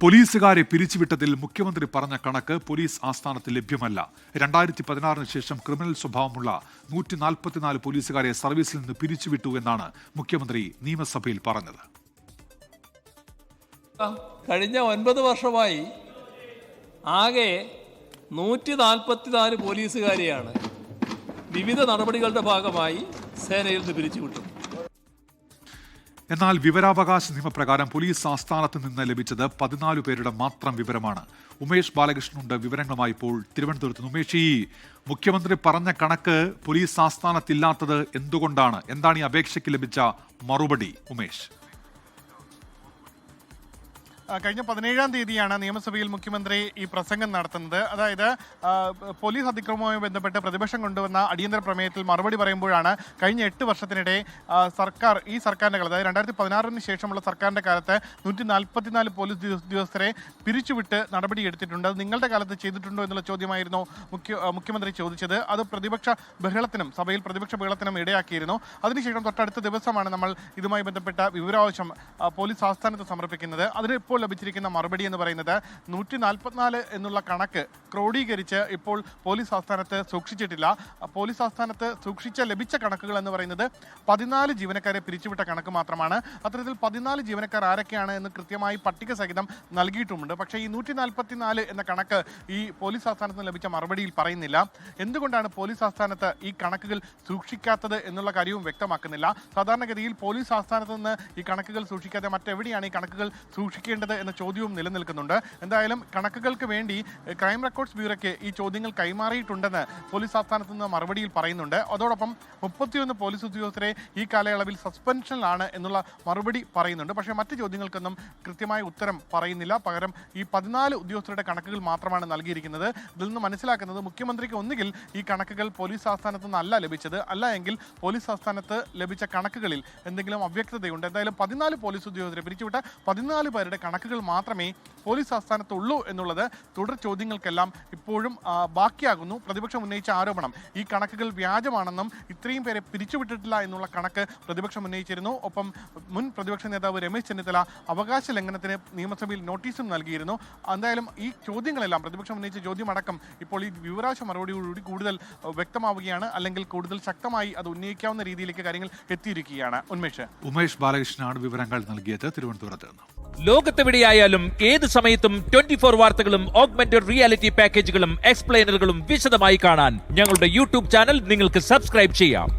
പോലീസുകാരെ പിരിച്ചുവിട്ടതിൽ മുഖ്യമന്ത്രി പറഞ്ഞ കണക്ക് പോലീസ് ആസ്ഥാനത്ത് ലഭ്യമല്ല. 2016 ശേഷം ക്രിമിനൽ സ്വഭാവമുള്ള 144 പോലീസുകാരെ സർവീസിൽ നിന്ന് പിരിച്ചുവിട്ടു എന്നാണ് മുഖ്യമന്ത്രി നിയമസഭയിൽ പറഞ്ഞത്. കഴിഞ്ഞ 9 വർഷമായി ആകെ 144 പോലീസുകാരെയാണ് വിവിധ നടപടികളുടെ ഭാഗമായി സേനയിൽ നിന്ന് പിരിച്ചുവിട്ടത്. എന്നാൽ വിവരാവകാശ നിയമപ്രകാരം പോലീസ് ആസ്ഥാനത്ത് നിന്ന് ലഭിച്ചത് 14 പേരുടെ മാത്രം വിവരമാണ്. ഉമേഷ് ബാലകൃഷ്ണനുണ്ട് വിവരങ്ങളുമായി ഇപ്പോൾ തിരുവനന്തപുരത്ത്. ഉമേഷ്, ഈ മുഖ്യമന്ത്രി പറഞ്ഞ കണക്ക് പോലീസ് ആസ്ഥാനത്തില്ലാത്തത് എന്തുകൊണ്ടാണ്? എന്താണ് ഈ അപേക്ഷയ്ക്ക് ലഭിച്ച മറുപടി? ഉമേഷ്, കഴിഞ്ഞ 17-ാം തീയതിയാണ് നിയമസഭയിൽ മുഖ്യമന്ത്രി ഈ പ്രസംഗം നടത്തുന്നത്. അതായത് പോലീസ് അതിക്രമവുമായി ബന്ധപ്പെട്ട് പ്രതിപക്ഷം കൊണ്ടുവന്ന അടിയന്തര പ്രമേയത്തിൽ മറുപടി പറയുമ്പോഴാണ് കഴിഞ്ഞ 8 വർഷത്തിനിടെ ഈ സർക്കാരിൻ്റെ കാലത്ത്, അതായത് 2016 ശേഷമുള്ള സർക്കാരിൻ്റെ കാലത്ത് 144 പോലീസ് ഉദ്യോഗസ്ഥരെ പിരിച്ചുവിട്ട് നടപടിയെടുത്തിട്ടുണ്ട്. അത് നിങ്ങളുടെ കാലത്ത് ചെയ്തിട്ടുണ്ടോ എന്നുള്ള ചോദ്യമായിരുന്നു മുഖ്യമന്ത്രി ചോദിച്ചത്. അത് സഭയിൽ പ്രതിപക്ഷ ബഹളത്തിനും ഇടയാക്കിയിരുന്നു. അതിനുശേഷം തൊട്ടടുത്ത ദിവസമാണ് നമ്മൾ ഇതുമായി ബന്ധപ്പെട്ട വിവരാവകാശം പോലീസ് ആസ്ഥാനത്ത് സമർപ്പിക്കുന്നത്. അതിന് ഇപ്പോൾ ലഭിച്ചിരിക്കുന്ന മറുപടി എന്ന് പറയുന്നത് 144 എന്നുള്ള കണക്ക് ക്രോഡീകരിച്ച് ഇപ്പോൾ പോലീസ് ആസ്ഥാനത്ത് സൂക്ഷിച്ചിട്ടില്ല. പോലീസ് ആസ്ഥാനത്ത് ലഭിച്ച കണക്കുകൾ എന്ന് പറയുന്നത് 14 ജീവനക്കാരെ പിരിച്ചുവിട്ട കണക്ക് മാത്രമാണ്. അത്തരത്തിൽ 14 ജീവനക്കാർ ആരൊക്കെയാണ് എന്ന് കൃത്യമായി പട്ടിക സഹിതം നൽകിയിട്ടുമുണ്ട്. പക്ഷേ ഈ 144 എന്ന കണക്ക് ഈ പോലീസ് ആസ്ഥാനത്ത് നിന്ന് ലഭിച്ച മറുപടിയിൽ പറയുന്നില്ല. എന്തുകൊണ്ടാണ് പോലീസ് ആസ്ഥാനത്ത് ഈ കണക്കുകൾ സൂക്ഷിക്കാത്തത് എന്നുള്ള കാര്യവും വ്യക്തമാക്കുന്നില്ല. സാധാരണഗതിയിൽ പോലീസ് ആസ്ഥാനത്ത് നിന്ന് ഈ കണക്കുകൾ സൂക്ഷിക്കാതെ മറ്റെവിടെയാണ് ഈ കണക്കുകൾ സൂക്ഷിക്കേണ്ടത് എന്ന ചോദ്യവും നിലനിൽക്കുന്നുണ്ട്. എന്തായാലും കണക്കുകൾക്ക് വേണ്ടി ക്രൈം റെക്കോർഡ്സ് ബ്യൂറോയ്ക്ക് ഈ ചോദ്യങ്ങൾ കൈമാറിയിട്ടുണ്ടെന്ന് പോലീസ് ആസ്ഥാനത്ത് നിന്ന് മറുപടിയിൽ പറയുന്നുണ്ട്. അതോടൊപ്പം 31 പോലീസ് ഉദ്യോഗസ്ഥരെ ഈ കാലയളവിൽ സസ്പെൻഷനിലാണ് എന്നുള്ള മറുപടി പറയുന്നുണ്ട്. പക്ഷേ മറ്റ് ചോദ്യങ്ങൾക്കൊന്നും കൃത്യമായ ഉത്തരം പറയുന്നില്ല. പകരം ഈ 14 ഉദ്യോഗസ്ഥരുടെ കണക്കുകൾ മാത്രമാണ് നൽകിയിരിക്കുന്നത്. ഇതിൽ നിന്ന് മനസ്സിലാക്കുന്നത് മുഖ്യമന്ത്രിക്ക് ഒന്നുകിൽ ഈ കണക്കുകൾ പോലീസ് ആസ്ഥാനത്ത് നിന്നല്ല ലഭിച്ചത്, അല്ല എങ്കിൽ പോലീസ് ആസ്ഥാനത്ത് ലഭിച്ച കണക്കുകളിൽ എന്തെങ്കിലും അവ്യക്തതയുണ്ട്. എന്തായാലും 14 പോലീസ് ഉദ്യോഗസ്ഥരെ പിരിച്ചുവിട്ട 14 പേരുടെ കണക്കുകൾ മാത്രമേ പോലീസ് ആസ്ഥാനത്തുള്ളൂ എന്നുള്ളത് തുടർ ചോദ്യങ്ങൾക്കെല്ലാം ഇപ്പോഴും ബാക്കിയാകുന്നു. പ്രതിപക്ഷം ഉന്നയിച്ച ആരോപണം ഈ കണക്കുകൾ വ്യാജമാണെന്നും ഇത്രയും പേരെ പിരിച്ചുവിട്ടിട്ടില്ല എന്നുള്ള കണക്ക് പ്രതിപക്ഷം ഉന്നയിച്ചിരുന്നു. ഒപ്പം മുൻ പ്രതിപക്ഷ നേതാവ് രമേശ് ചെന്നിത്തല അവകാശ ലംഘനത്തിന് നിയമസഭയിൽ നോട്ടീസും നൽകിയിരുന്നു. എന്തായാലും ഈ ചോദ്യങ്ങളെല്ലാം, പ്രതിപക്ഷം ഉന്നയിച്ച ചോദ്യമടക്കം ഇപ്പോൾ ഈ വിവരാവകാശ മറുപടിയോടുകൂടി കൂടുതൽ വ്യക്തമാവുകയാണ്, അല്ലെങ്കിൽ കൂടുതൽ ശക്തമായി അത് ഉന്നയിക്കാവുന്ന രീതിയിലേക്ക് കാര്യങ്ങൾ എത്തിയിരിക്കുകയാണ്. ഉമേഷ് ബാലകൃഷ്ണനാണ് വിവരങ്ങൾ നൽകിയത് തിരുവനന്തപുരത്ത് നിന്ന്. ലോകത്തെവിടെയായാലും ഏത് സമയത്തും 24 വാർത്തകളും ഓഗ്മെന്റഡ് റിയാലിറ്റി പാക്കേജുകളും എക്സ്പ്ലെയിനറുകളും വിശദമായി കാണാൻ ഞങ്ങളുടെ യൂട്യൂബ് ചാനൽ നിങ്ങൾക്ക് സബ്സ്ക്രൈബ് ചെയ്യാം.